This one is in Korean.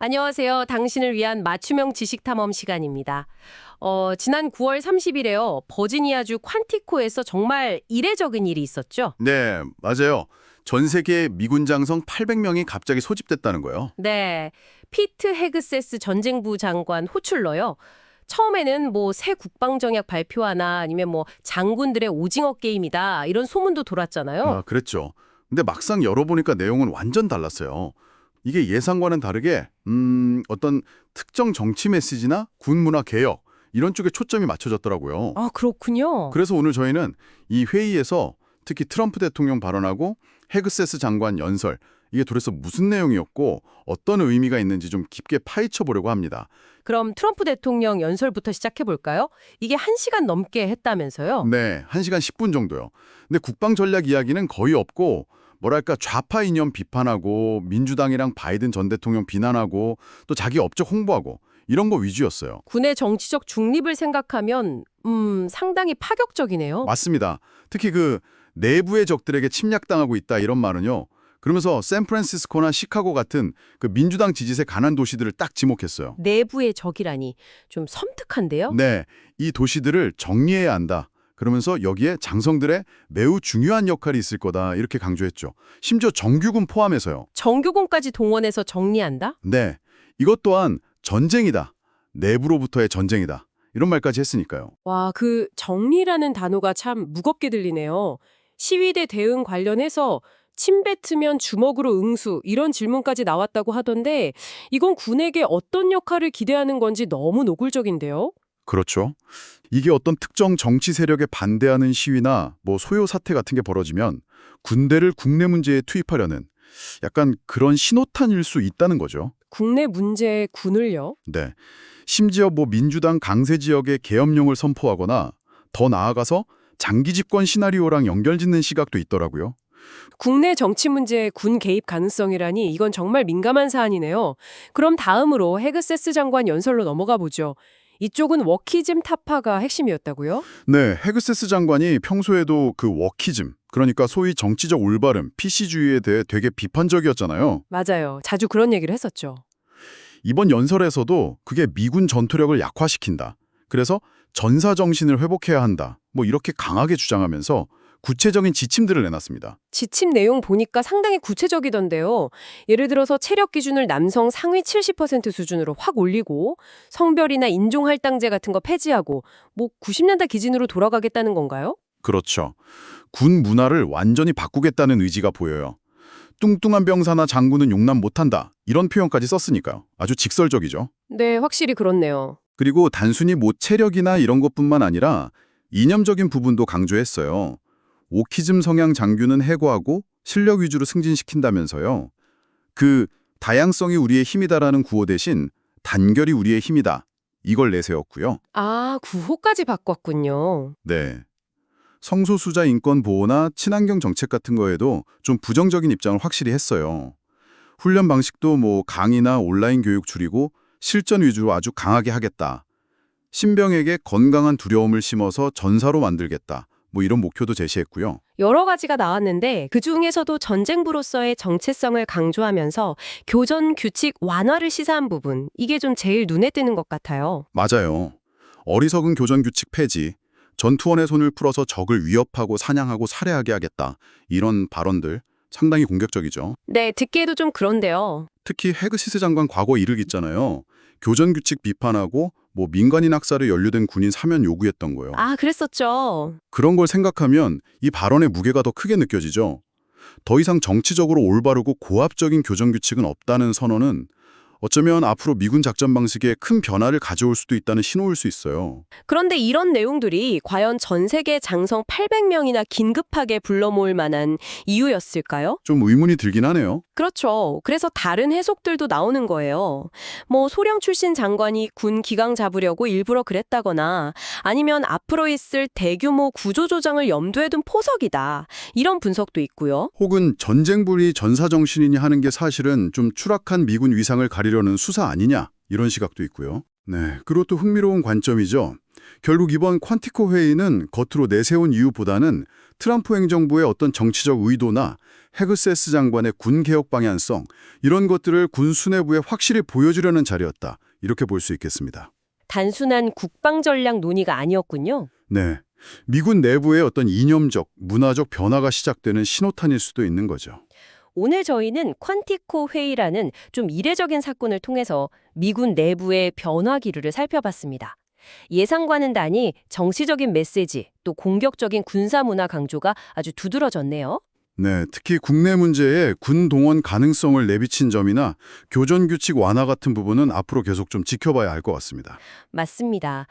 안녕하세요. 당신을 위한 맞춤형 지식탐험 시간입니다. 지난 9월 30일에요. 버지니아주 퀀티코에서 정말 이례적인 일이 있었죠? 네, 맞아요. 전 세계 미군 장성 800명이 갑자기 소집됐다는 거예요. 네. 피트 헤그세스 전쟁부 장관 호출러요. 처음에는 새 국방정약 발표하나 아니면 장군들의 오징어 게임이다 이런 소문도 돌았잖아요. 그랬죠. 근데 막상 열어보니까 내용은 완전 달랐어요. 이게 예상과는 다르게 어떤 특정 정치 메시지나 군 문화 개혁 이런 쪽에 초점이 맞춰졌더라고요. 아, 그렇군요. 그래서 오늘 저희는 이 회의에서 특히 트럼프 대통령 발언하고 헤그세스 장관 연설 이게 도대체 무슨 내용이었고 어떤 의미가 있는지 좀 깊게 파헤쳐 보려고 합니다. 그럼 트럼프 대통령 연설부터 시작해 볼까요? 이게 1시간 넘게 했다면서요? 네, 1시간 10분 정도요. 근데 국방 전략 이야기는 거의 없고 뭐랄까 좌파 이념 비판하고 민주당이랑 바이든 전 대통령 비난하고 또 자기 업적 홍보하고 이런 거 위주였어요. 군의 정치적 중립을 생각하면 상당히 파격적이네요. 맞습니다. 특히 그 내부의 적들에게 침략당하고 있다 이런 말은요. 그러면서 샌프란시스코나 시카고 같은 그 민주당 지지세 가난 도시들을 딱 지목했어요. 내부의 적이라니 좀 섬뜩한데요? 네, 이 도시들을 정리해야 한다. 그러면서 여기에 장성들의 매우 중요한 역할이 있을 거다 이렇게 강조했죠. 심지어 정규군 포함해서요. 정규군까지 동원해서 정리한다? 네, 이것 또한 전쟁이다. 내부로부터의 전쟁이다. 이런 말까지 했으니까요. 와, 그 정리라는 단어가 참 무겁게 들리네요. 시위대 대응 관련해서 침 뱉으면 주먹으로 응수 이런 질문까지 나왔다고 하던데 이건 군에게 어떤 역할을 기대하는 건지 너무 노골적인데요. 그렇죠. 이게 어떤 특정 정치 세력에 반대하는 시위나 소요 사태 같은 게 벌어지면 군대를 국내 문제에 투입하려는 약간 그런 신호탄일 수 있다는 거죠. 국내 문제에 군을요? 네. 심지어 민주당 강세 지역의 계엄령을 선포하거나 더 나아가서 장기 집권 시나리오랑 연결짓는 시각도 있더라고요. 국내 정치 문제에 군 개입 가능성이라니 이건 정말 민감한 사안이네요. 그럼 다음으로 헤그세스 장관 연설로 넘어가 보죠. 이쪽은 워키즘 타파가 핵심이었다고요? 네, 헤그세스 장관이 평소에도 그 워키즘, 그러니까 소위 정치적 올바름, PC주의에 대해 되게 비판적이었잖아요. 맞아요. 자주 그런 얘기를 했었죠. 이번 연설에서도 그게 미군 전투력을 약화시킨다. 그래서 전사 정신을 회복해야 한다. 이렇게 강하게 주장하면서 구체적인 지침들을 내놨습니다. 지침 내용 보니까 상당히 구체적이던데요. 예를 들어서 체력 기준을 남성 상위 70% 수준으로 확 올리고 성별이나 인종할당제 같은 거 폐지하고 90년대 기준으로 돌아가겠다는 건가요? 그렇죠. 군 문화를 완전히 바꾸겠다는 의지가 보여요. 뚱뚱한 병사나 장군은 용납 못한다. 이런 표현까지 썼으니까요. 아주 직설적이죠. 네, 확실히 그렇네요. 그리고 단순히 체력이나 이런 것뿐만 아니라 이념적인 부분도 강조했어요. 오키즘 성향 장교는 해고하고 실력 위주로 승진시킨다면서요. 그 다양성이 우리의 힘이다라는 구호 대신 단결이 우리의 힘이다. 이걸 내세웠고요. 아, 구호까지 바꿨군요. 네. 성소수자 인권 보호나 친환경 정책 같은 거에도 좀 부정적인 입장을 확실히 했어요. 훈련 방식도 강의나 온라인 교육 줄이고 실전 위주로 아주 강하게 하겠다. 신병에게 건강한 두려움을 심어서 전사로 만들겠다. 이런 목표도 제시했고요. 여러 가지가 나왔는데 그중에서도 전쟁부로서의 정체성을 강조하면서 교전 규칙 완화를 시사한 부분, 이게 좀 제일 눈에 띄는 것 같아요. 맞아요. 어리석은 교전 규칙 폐지, 전투원의 손을 풀어서 적을 위협하고 사냥하고 살해하게 하겠다. 이런 발언들 상당히 공격적이죠. 네, 듣기에도 좀 그런데요. 특히 헤그시스 장관 과거 일을 있잖아요. 교전 규칙 비판하고 민간인 학살에 연루된 군인 사면 요구했던 거예요. 아, 그랬었죠. 그런 걸 생각하면 이 발언의 무게가 더 크게 느껴지죠. 더 이상 정치적으로 올바르고 고압적인 교전 규칙은 없다는 선언은 어쩌면 앞으로 미군 작전 방식에 큰 변화를 가져올 수도 있다는 신호일 수 있어요. 그런데 이런 내용들이 과연 전 세계 장성 800명이나 긴급하게 불러 모을 만한 이유였을까요? 좀 의문이 들긴 하네요. 그렇죠. 그래서 다른 해석들도 나오는 거예요. 소령 출신 장관이 군 기강 잡으려고 일부러 그랬다거나 아니면 앞으로 있을 대규모 구조조정을 염두에 둔 포석이다. 이런 분석도 있고요. 혹은 전쟁불이 전사정신이니 하는 게 사실은 좀 추락한 미군 위상을 가리려는 수사 아니냐 이런 시각도 있고요. 네, 그리고 또 흥미로운 관점이죠. 결국 이번 퀀티코 회의는 겉으로 내세운 이유보다는 트럼프 행정부의 어떤 정치적 의도나 헤그세스 장관의 군 개혁 방향성 이런 것들을 군 수뇌부에 확실히 보여주려는 자리였다. 이렇게 볼 수 있겠습니다. 단순한 국방 전략 논의가 아니었군요. 네. 미군 내부의 어떤 이념적, 문화적 변화가 시작되는 신호탄일 수도 있는 거죠. 오늘 저희는 퀀티코 회의라는 좀 이례적인 사건을 통해서 미군 내부의 변화 기류를 살펴봤습니다. 예상과는 달리 정치적인 메시지, 또 공격적인 군사 문화 강조가 아주 두드러졌네요. 네, 특히 국내 문제에 군 동원 가능성을 내비친 점이나 교전 규칙 완화 같은 부분은 앞으로 계속 좀 지켜봐야 할 것 같습니다. 맞습니다.